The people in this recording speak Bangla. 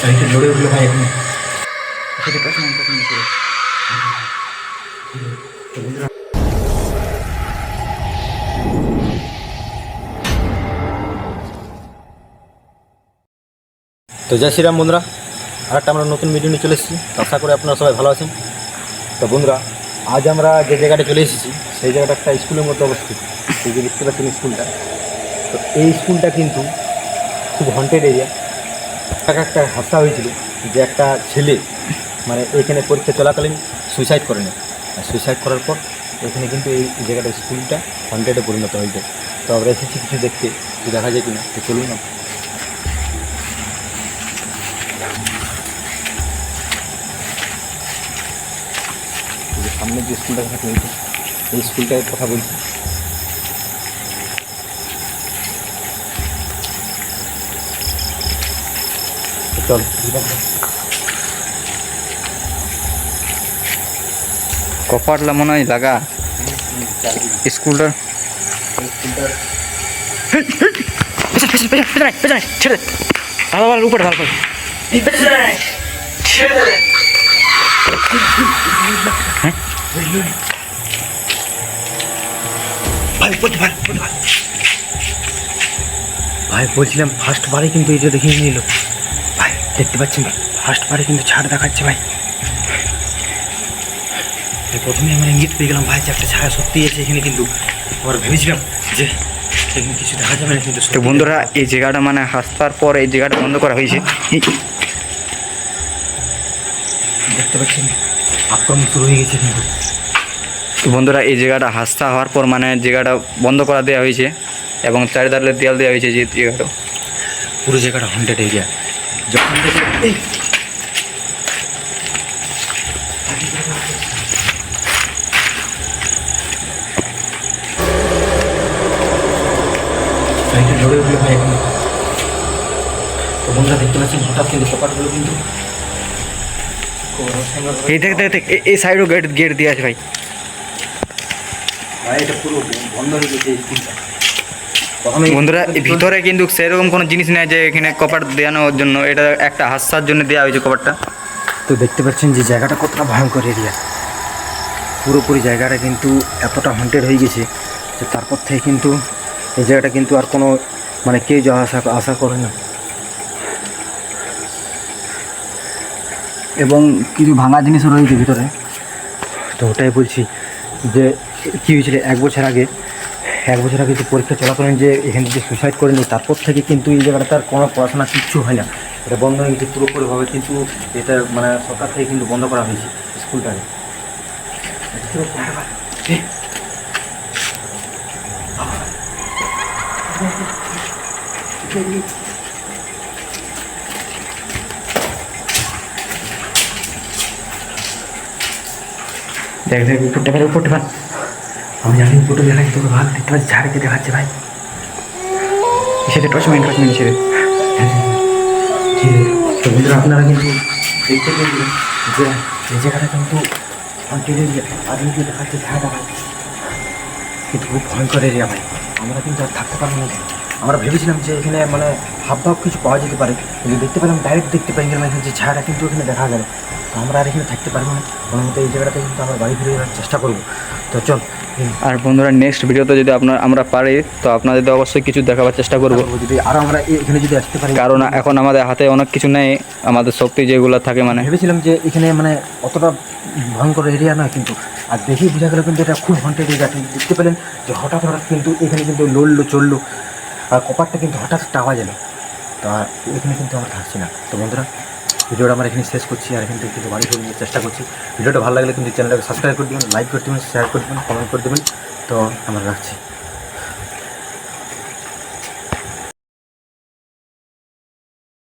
একটু জোরে উঠলো ভাই এখন। তো জয় শ্রীরাম বন্ধুরা, আরেকটা আমরা নতুন ভিডিও নিয়ে চলে এসেছি। তো আশা করি আপনারা সবাই ভালো আছেন। তো বন্ধুরা, আজ আমরা যে জায়গাটা চলে এসেছি সেই জায়গাটা একটা স্কুলের মধ্যে অবস্থিত। এই যে দেখতে পাচ্ছেন স্কুলটা, তো এই স্কুলটা কিন্তু খুব হন্টেড এরিয়া। একটা হাসা হয়েছিল যে একটা ছেলে মানে এখানে পরীক্ষা চলাকালীন সুইসাইড করে নেয়। আর সুইসাইড করার পর এখানে কিন্তু এই জায়গাটা স্কুলটা হন্টেডে পরিণত হয়ে যায়। তো আমরা এসেছি কিছু দেখতে, কিছু দেখা যায় কিনা, তো চলুন না। সামনে যে স্কুলটা দেখা চলছে এই স্কুলটার কথা বলছি। চল কপাটলা মনে হয় লাগা স্কুলটার। ভালো ভালো উপরে ভালো করে ভাই বলছিলাম ফার্স্ট বারে কিন্তু এটা দেখিয়ে নিল ভাই, দেখতে পাচ্ছেন ফার্স্ট বারে কিন্তু ছাড় দেখাচ্ছে ভাই। প্রথমে আমরা ইঙ্গিত পেয়ে গেলাম ভাই যে একটা ছায়া সত্যি আছে এখানে, কিন্তু আমরা ভেবেছিলাম যে এখানে কিছু দেখা যাবে না, কিন্তু তো বন্ধুরা এই জায়গাটা মানে হাসপার পর এই জায়গাটা বন্ধ করা হয়েছে। দেখতে পাচ্ছেন আক্রমণ শুরু হয়ে গেছে কিন্তু। তো বন্ধুরা এই জায়গাটা হাসতা হওয়ার পর মানে জায়গাটা বন্ধ করা দেওয়া হয়েছে এবং চারিধারে দেয়াল দেওয়া হয়েছে। যে জায়গাটা পুরো জায়গাটা হন্টেড এরিয়া। যখন দেখে এই জোরে উঠলো ভাই এখন। তো বন্ধুরা দেখতে পাচ্ছেন হঠাৎ কিন্তু সকালগুলো কিন্তু এই দেখ দেখ এই সাইডও গেট দিয়ে আছে ভাই। ভাই এটা পুরো বন্ধ হয়ে গেছে এই স্কুলটা। বন্ধুরা ভিতরে কিন্তু সেরকম কোনো জিনিস নেই যে এখানে কপাট দেওয়ানোর জন্য, এটা একটা হাসার জন্য দেওয়া হয়েছে কপাটটা। তো দেখতে পাচ্ছেন যে জায়গাটা কতটা ভয়ঙ্কর এরিয়া। পুরোপুরি জায়গাটা কিন্তু এতটা হন্টেড হয়ে গেছে যে তারপর থেকে কিন্তু এই জায়গাটা কিন্তু আর কোনো মানে কেউ যাওয়া আশা করে না। এবং কিছু ভাঙা জিনিসও রয়েছে ভিতরে। তো ওটাই বলছি যে কী হয়েছিল এক বছর আগে যে পরীক্ষা চলাকালীন যে এখান থেকে সুইসাইড করে নি, তারপর থেকে কিন্তু এই জায়গাটাতে আর কোনো পড়াশোনা কিচ্ছু হয় না। এটা বন্ধ হয়ে গেছে পুরোপুরিভাবে, কিন্তু এটা মানে সরকার থেকে কিন্তু বন্ধ করা হয়েছে স্কুলটাকে। দেখ দেখ উপরটা ভাই, উপরটা ভাই। আমি জানি উপরটা দেখাচ্ছি তোকে, ভালো দেখতে পাচ্ছি ঝাড়কে দেখাচ্ছে ভাই। সেটা টচমেন্ট ছেড়ে তো বন্ধুরা আপনারা কিন্তু দেখতে পেলেন যে এই জায়গাটা কিন্তু আদমিকে দেখাচ্ছে ঝাড়টা ভাই, কিন্তু খুব ভয়ঙ্কর এরিয়া ভাই। আমরা কিন্তু আর থাকতে পারবো না। আমরা ভেবেছিলাম যে এখানে মানে হাব ভাব কিছু পাওয়া যেতে পারে, কিন্তু দেখতে পেলাম ডাইরেক্ট দেখতে পাই গেলাম এখানে যে ছায়াটা কিন্তু এখানে দেখা গেল। তো আমরা আর এখানে থাকতে পারবো না, আমার মতো এই জায়গাটাতে কিন্তু আমরা বাড়ি ফিরে যাওয়ার চেষ্টা করবো। তো চল। আর বন্ধুরা নেক্সট ভিডিওতে যদি আমরা পারি তো আপনাদের অবশ্যই কিছু দেখাবার চেষ্টা করব, যদি আরও আমরা এখানে যদি আসতে পারি, কারণ এখন আমাদের হাতে অনেক কিছু নেই, আমাদের শক্তি যেগুলো থাকে মানে। ভেবেছিলাম যে এখানে মানে অতটা ভয়ঙ্কর এরিয়া নয়, কিন্তু আর দেখেই বোঝা গেল কিন্তু এটা খুব হন্টেড এরিয়া। দেখতে পেলেন যে হঠাৎ কিন্তু এখানে কিন্তু লড়লো চললো, আর কপারটা কিন্তু হঠাৎ টাওয়া গেল। তো আর এখানে কিন্তু আমরা থাকছি না। তো বন্ধুরা ভিডিওটা আমরা এখানে শেষ করছি, আর এখান থেকে কিন্তু বাড়ি ফিরে যাওয়ার চেষ্টা করছি। ভিডিওটা ভালো লাগলে কিন্তু চ্যানেলটাকে সাবস্ক্রাইব করে দেবেন, লাইক করে দেবেন, শেয়ার করে দেবেন, কমেন্ট করে দেবেন। তো আমরা রাখছি।